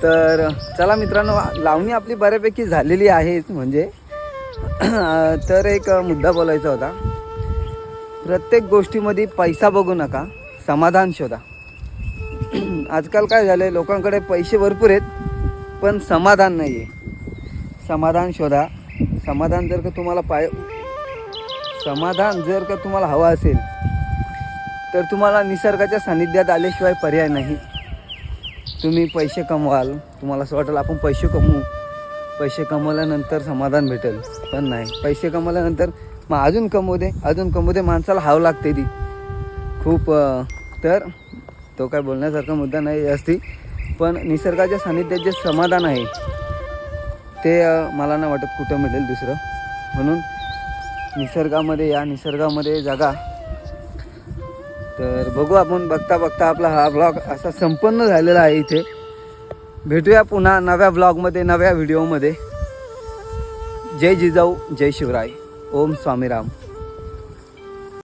तर चला मित्रांनो, लावणी आपली बऱ्यापैकी झालेली आहेच म्हणजे तर एक मुद्दा बोलायचा होता. प्रत्येक गोष्टीमध्ये पैसा बघू नका, समाधान शोधा. आजकाल काय झालं आहे, लोकांकडे पैसे भरपूर आहेत पण समाधान नाही आहे. समाधान शोधा. समाधान जर का तुम्हाला हवा असेल तर तुम्हाला निसर्गाच्या सानिध्यात आल्याशिवाय पर्याय नाही. तुम्ही पैसे कमवाल, तुम्हाला असं वाटेल आपण पैसे कमवू, पैसे कमवल्यानंतर समाधान भेटेल, पण नाही. पैसे कमवल्यानंतर मग अजून कमवू दे माणसाला हाव लागते ती खूप. तर तो काय बोलण्यासारखा मुद्दा नाही असती, पण निसर्गाच्या सानिध्यात जे समाधान आहे ते मला नाही वाटत कुठं मिळेल दुसरं. म्हणून निसर्गामध्ये या, निसर्गामध्ये जगा. तर बघू आपण, बघता आपला हा ब्लॉग असा संपन्न झालेला आहे इथे. भेटूया पुन्हा नव्या ब्लॉगमध्ये, नव्या व्हिडिओमध्ये. जय जिजाऊ, जय शिवराय, ओम स्वामीराम.